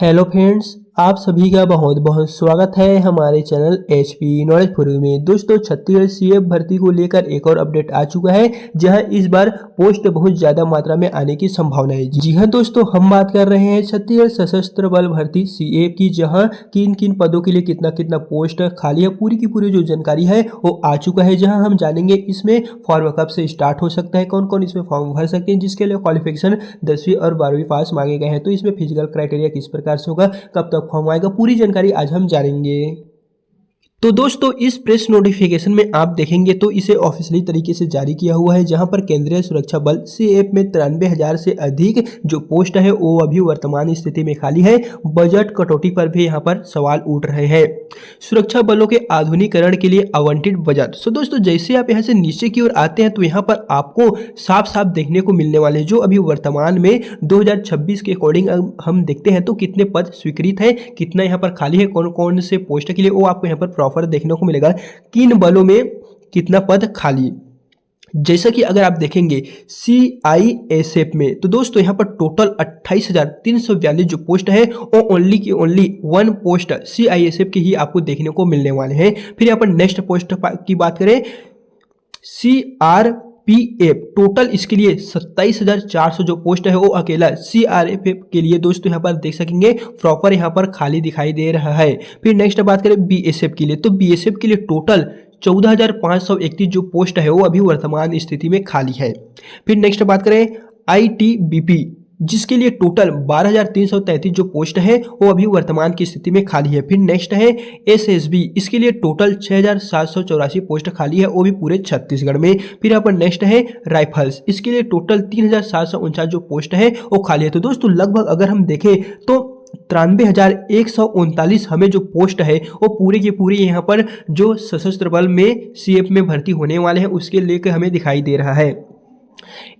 Hello friends, आप सभी का बहुत बहुत स्वागत है हमारे channel HP knowledge for you में। दोस्तों, छत्तीसगढ़ सीएफ भर्ती को लेकर एक और अपडेट आ चुका है, जहां इस बार पोस्ट बहुत ज्यादा मात्रा में आने की संभावना है। जी हां दोस्तों, हम बात कर रहे हैं छत्तीसगढ़ सशस्त्र बल भर्ती सीएफ की, जहां किन किन पदों के लिए कितना कितना पोस्ट खाली है, पूरी की पूरी जो जानकारी है वो आ चुका है। जहाँ हम जानेंगे इसमें फॉर्म कब से स्टार्ट हो सकता है, कौन कौन इसमें फॉर्म भर सकते हैं, जिसके लिए क्वालिफिकेशन 10वीं और 12वीं पास मांगे गए हैं। तो इसमें फिजिकल क्राइटेरिया किस प्रकार से होगा, कब तक फॉर्म आएगा, पूरी जानकारी आज हम जानेंगे। तो दोस्तों, इस प्रेस नोटिफिकेशन में आप देखेंगे तो इसे ऑफिशियली तरीके से जारी किया हुआ है, जहां पर केंद्रीय सुरक्षा बल सीएफ में 93,000 से अधिक जो पोस्ट है वो अभी वर्तमान स्थिति में खाली है। बजट कटौती पर भी यहां पर सवाल उठ रहे हैं। सुरक्षा बलों के आधुनिकीकरण के लिए आवंटित बजट। सो दोस्तों, जैसे आप यहां से नीचे की ओर आते हैं तो यहां पर आपको साफ साफ देखने को मिलने वाले जो अभी वर्तमान में 2026 के अकॉर्डिंग हम देखते हैं तो कितने पद स्वीकृत है, कितना यहाँ पर खाली है, कौन कौन से पोस्ट के लिए, वो आपको यहाँ पर प्रॉपर देखने को मिलेगा। किन बलों में कितना पद खाली। जैसा कि अगर आप देखेंगे सीआईएसएफ में, तो दोस्तों यहाँ पर टोटल 28,342 जो पोस्ट है वो ओनली की ओनली 1 पोस्ट सीआईएसएफ के ही आपको देखने को मिलने वाले हैं। फिर यहाँ पर नेक्स्ट पोस्ट की बात करें, सीआरपीएफ, टोटल इसके लिए 27,400 जो पोस्ट है वो अकेला सीआरपीएफ के लिए दोस्तों यहाँ पर देख सकेंगे प्रॉपर यहाँ पर खाली दिखाई दे रहा है। फिर नेक्स्ट बात करें बीएसएफ के लिए, तो बीएसएफ के लिए टोटल 14,531 जो पोस्ट है वो अभी वर्तमान स्थिति में खाली है। फिर नेक्स्ट बात करें आईटीबीपी, जिसके लिए टोटल 12,333 जो पोस्ट है वो अभी वर्तमान की स्थिति में खाली है। फिर नेक्स्ट है एसएसबी, इसके लिए टोटल 6,784 पोस्ट खाली है, वो भी पूरे छत्तीसगढ़ में। फिर यहाँ पर नेक्स्ट है राइफल्स, इसके लिए टोटल 3,749 जो पोस्ट है वो खाली है। तो दोस्तों लगभग अगर हम देखें तो 93,139 हमें जो पोस्ट है वो पूरे की पूरी यहाँ पर जो सशस्त्र बल में सीएफ में भर्ती होने वाले हैं उसके लेकर हमें दिखाई दे रहा है।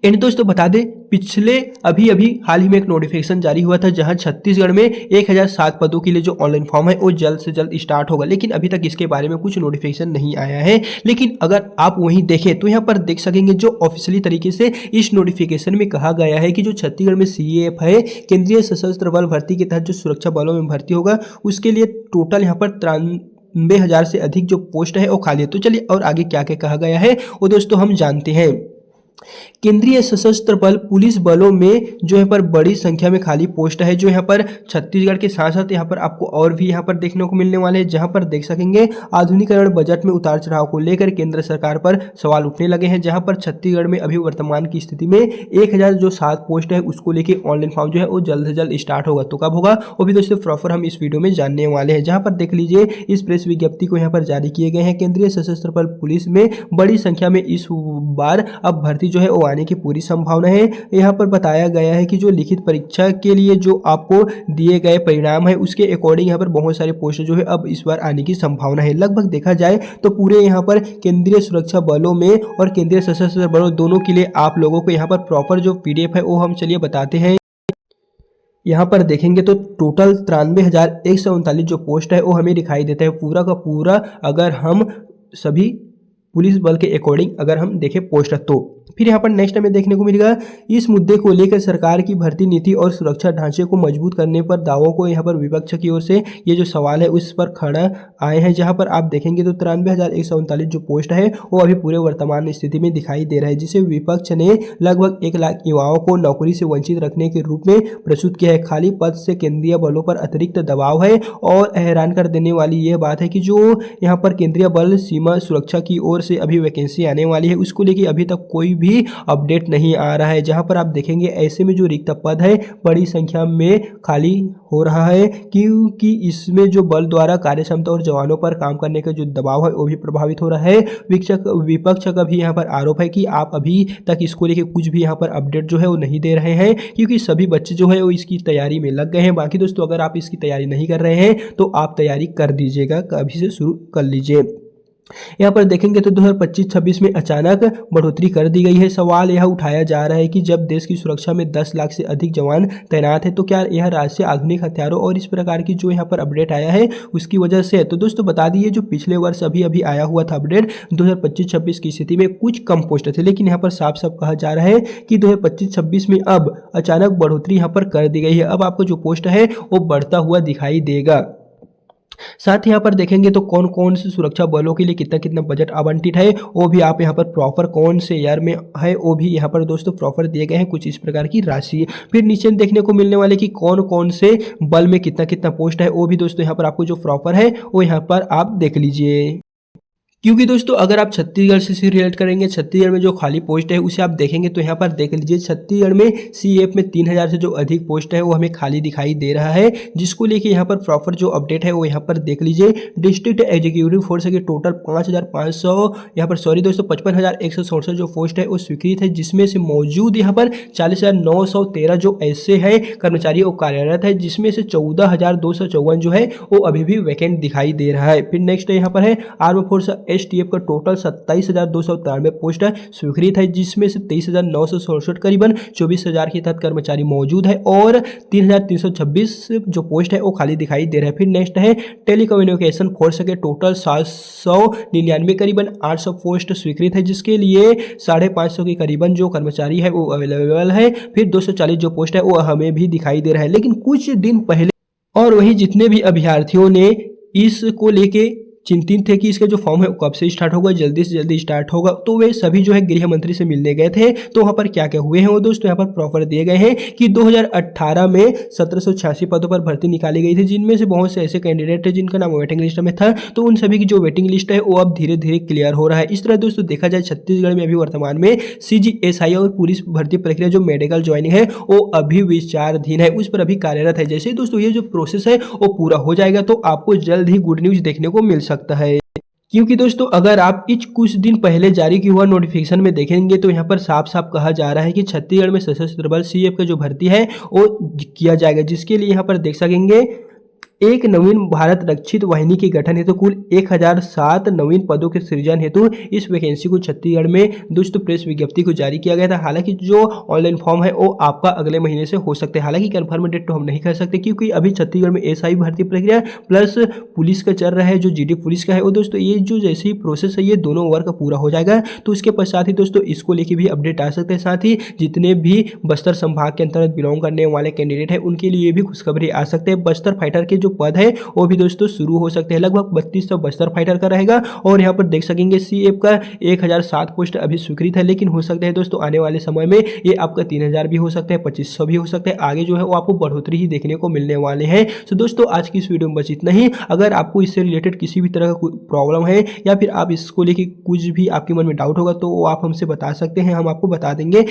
एंड दोस्तों बता दें, पिछले अभी हाल ही में एक नोटिफिकेशन जारी हुआ था, जहां छत्तीसगढ़ में 1007 पदों के लिए जो ऑनलाइन फॉर्म है वो जल्द से जल्द स्टार्ट होगा, लेकिन अभी तक इसके बारे में कुछ नोटिफिकेशन नहीं आया है। लेकिन अगर आप वहीं देखें तो यहाँ पर देख सकेंगे जो ऑफिशियली तरीके से इस नोटिफिकेशन में कहा गया है कि जो छत्तीसगढ़ में सीएएफ है, केंद्रीय सशस्त्र बल भर्ती के तहत जो सुरक्षा बलों में भर्ती होगा, उसके लिए टोटल यहाँ पर 93,000 से अधिक जो पोस्ट है वो खाली है। तो चलिए और आगे क्या क्या कहा गया है वो दोस्तों हम जानते हैं। केंद्रीय सशस्त्र बल पुलिस बलों में जो यहाँ पर बड़ी संख्या में खाली पोस्ट है, जो यहाँ पर छत्तीसगढ़ के साथ साथ यहाँ पर आपको और भी यहाँ पर देखने को मिलने वाले हैं, जहाँ पर देख सकेंगे आधुनिकीकरण बजट में उतार चढ़ाव को लेकर केंद्र सरकार पर सवाल उठने लगे हैं। जहाँ पर छत्तीसगढ़ में अभी वर्तमान की स्थिति में 1,007 पोस्ट है, उसको लेके ऑनलाइन फॉर्म जो है वो जल्द से जल्द स्टार्ट होगा। तो कब होगा वो भी दोस्तों प्रॉपर हम इस वीडियो में जानने वाले हैं। जहाँ पर देख लीजिए इस प्रेस विज्ञप्ति को यहाँ पर जारी किए गए हैं। केंद्रीय सशस्त्र बल पुलिस में बड़ी संख्या में इस बार अब भर्ती जो है वो आने की पूरी संभावना है। यहाँ पर बताया गया है कि जो लिखित परीक्षा के लिए जो आपको दिए गए परिणाम है उसके अकॉर्डिंग यहाँ पर बहुत सारे पोस्ट जो है अब इस बार आने की संभावना है। लगभग देखा जाए तो पूरे यहाँ पर केंद्रीय सुरक्षा बलों में और केंद्रीय सशस्त्र बलों दोनों के लिए आप लोगों को यहाँ पर प्रॉपर जो पीडीएफ है वो हम चलिए बताते हैं। यहाँ पर देखेंगे तो टोटल 93,139 जो पोस्ट है वो हमें दिखाई देता है पूरा का पूरा, अगर हम सभी पुलिस बल के अकॉर्डिंग अगर हम देखें पोस्ट तो। फिर यहाँ पर नेक्स्ट हमें देखने को मिलेगा इस मुद्दे को लेकर सरकार की भर्ती नीति और सुरक्षा ढांचे को मजबूत करने पर दावों को यहाँ पर विपक्ष की ओर से ये जो सवाल है उस पर खड़ा आए हैं। जहाँ पर आप देखेंगे तो 93,139 जो पोस्ट है वो अभी पूरे वर्तमान स्थिति में दिखाई दे रहा है, जिसे विपक्ष ने लगभग 1 लाख युवाओं को नौकरी से वंचित रखने के रूप में प्रस्तुत किया है। खाली पद से केंद्रीय बलों पर अतिरिक्त दबाव है और हैरान कर देने वाली यह बात है कि जो यहाँ पर केंद्रीय बल सीमा सुरक्षा की ओर से अभी वैकेंसी आने वाली है उसको लेकर अभी तक कोई भी अपडेट नहीं आ रहा है। जहां पर आप देखेंगे ऐसे में जो रिक्त पद है बड़ी संख्या में खाली हो रहा है, क्योंकि इसमें जो बल द्वारा कार्य क्षमता और जवानों पर काम करने का जो दबाव है वो भी प्रभावित हो रहा है। विपक्ष का भी यहाँ पर आरोप है कि आप अभी तक इसको लेके कुछ भी यहाँ पर अपडेट जो है वो नहीं दे रहे हैं, क्योंकि सभी बच्चे जो है वो इसकी तैयारी में लग गए हैं। बाकी दोस्तों अगर आप इसकी तैयारी नहीं कर रहे हैं तो आप तैयारी कर दीजिएगा, अभी से शुरू कर लीजिए। यहाँ पर देखेंगे तो 2025-26 में अचानक बढ़ोतरी कर दी गई है। सवाल यह उठाया जा रहा है कि जब देश की सुरक्षा में 10 लाख से अधिक जवान तैनात है तो क्या यह राज्य आधुनिक हथियारों और इस प्रकार की जो यहाँ पर अपडेट आया है उसकी वजह से है। तो दोस्तों बता दिए जो पिछले वर्ष अभी अभी आया हुआ था अपडेट 2025-26 की स्थिति में कुछ कम पोस्ट थे, लेकिन यहाँ पर साफ साफ कहा जा रहा है कि 2025-26 में अब अचानक बढ़ोतरी यहाँ पर कर दी गई है। अब आपको जो पोस्ट है वो बढ़ता हुआ दिखाई देगा। साथ ही यहाँ पर देखेंगे तो कौन कौन से सुरक्षा बलों के लिए कितना कितना बजट आवंटित है वो भी आप यहाँ पर प्रॉपर कौन से ईयर में है वो भी यहाँ पर दोस्तों प्रॉपर दिए गए हैं कुछ इस प्रकार की राशि। फिर नीचे देखने को मिलने वाले कि कौन कौन से बल में कितना कितना पोस्ट है वो भी दोस्तों यहाँ पर आपको जो प्रॉपर है वो यहाँ पर आप देख लीजिए। क्योंकि दोस्तों अगर आप छत्तीसगढ़ से रिलेट करेंगे, छत्तीसगढ़ में जो खाली पोस्ट है उसे आप देखेंगे तो यहाँ पर देख लीजिए छत्तीसगढ़ में सीएफ में 3000 से जो अधिक पोस्ट है वो हमें खाली दिखाई दे रहा है, जिसको लेके यहाँ पर प्रॉपर जो अपडेट है वो यहाँ पर देख लीजिए। डिस्ट्रिक्ट एग्जीक्यूटिव फोर्स के टोटल 5500 यहाँ पर सॉरी दोस्तों 55,167 जो पोस्ट है वो स्वीकृत है, जिसमें से मौजूद यहाँ पर 40,913 जो ऐसे है कर्मचारी वो कार्यरत है, जिसमें से 14,254 जो है वो अभी भी वैकेंट दिखाई दे रहा है। फिर नेक्स्ट यहाँ पर है आर्म फोर्स एसटीएफ का टोटल 27,293 पोस्ट स्वीकृत है, जिसमें से 23,967 करीबन 24,000 के तहत कर्मचारी मौजूद है और 3,326 जो पोस्ट है वो खाली दिखाई दे रहा है। फिर नेक्स्ट है टेलीकम्युनिकेशन फोर्स के टोटल 799 करीबन 800 पोस्ट स्वीकृत है, जिसके लिए 550 के करीबन जो कर्मचारी है वो अवेलेबल है। फिर 240 जो पोस्ट है वो हमें भी दिखाई दे रहा है। लेकिन कुछ दिन पहले और वही जितने भी अभ्यर्थियों ने इसको लेके चिंतित थे कि इसका जो फॉर्म है कब से स्टार्ट होगा, जल्दी से जल्दी स्टार्ट होगा, तो वे सभी जो है गृह मंत्री से मिलने गए थे। तो वहाँ पर क्या क्या हुए हैं वो दोस्तों यहाँ पर प्रॉपर दिए गए हैं कि 2018 में 1786 पदों पर भर्ती निकाली गई थी, जिनमें से बहुत से ऐसे कैंडिडेट थे जिनका नाम वेटिंग लिस्ट में था। तो उन सभी की जो वेटिंग लिस्ट है वो अब धीरे धीरे क्लियर हो रहा है। इस तरह दोस्तों देखा जाए छत्तीसगढ़ में अभी वर्तमान में CGSI और पुलिस भर्ती प्रक्रिया जो मेडिकल ज्वाइनिंग है वो अभी विचाराधीन है, उस पर अभी कार्यरत है। जैसे दोस्तों ये जो प्रोसेस है वो पूरा हो जाएगा तो आपको जल्द ही गुड न्यूज देखने को मिल सकता है। क्योंकि दोस्तों अगर आप कुछ दिन पहले जारी किया हुआ नोटिफिकेशन में देखेंगे तो यहाँ पर साफ साफ कहा जा रहा है कि छत्तीसगढ़ में सशस्त्र बल CF का जो भर्ती है वो किया जाएगा, जिसके लिए यहाँ पर देख सकेंगे एक नवीन भारत रक्षित वाहिनी के गठन हेतु कुल 1007 नवीन पदों के सृजन हेतु इस वैकेंसी को छत्तीसगढ़ में दोस्तों प्रेस विज्ञप्ति को जारी किया गया था। हालांकि जो ऑनलाइन फॉर्म है वो आपका अगले महीने से हो सकते हैं, हालांकि कंफर्म डेट तो हम नहीं कह सकते क्योंकि अभी छत्तीसगढ़ में SI भर्ती प्रक्रिया प्लस पुलिस का चल रहा है, जो GD पुलिस का है वो दोस्तों ये जो जैसे ही प्रोसेस है ये दोनों वर्क पूरा हो जाएगा तो उसके पश्चात ही दोस्तों इसको लेके भी अपडेट आ सकते हैं। साथ ही जितने भी बस्तर संभाग के अंतर्गत बिलोंग करने वाले कैंडिडेट है उनके लिए भी खुशखबरी आ सकते हैं। बस्तर फाइटर के जो पद है वो भी दोस्तों शुरू हो सकते हैं। लगभग 3200 बस्तर फाइटर का रहेगा और यहाँ पर देख सकेंगे CF का 1007 पोस्ट अभी स्वीकृत है, लेकिन हो सकता है दोस्तों आने वाले समय में ये आपका 3000 भी हो सकता है, 2500 भी हो सकता है। आगे जो है वो आपको बढ़ोतरी ही देखने को मिलने वाले हैं। तो दोस्तों आज की इस वीडियो में बस इतना ही। अगर आपको इससे रिलेटेड किसी भी तरह का प्रॉब्लम है या फिर आप इसको लेके कुछ भी आपके मन में डाउट होगा तो वो आप हमसे बता सकते हैं, हम आपको बता देंगे।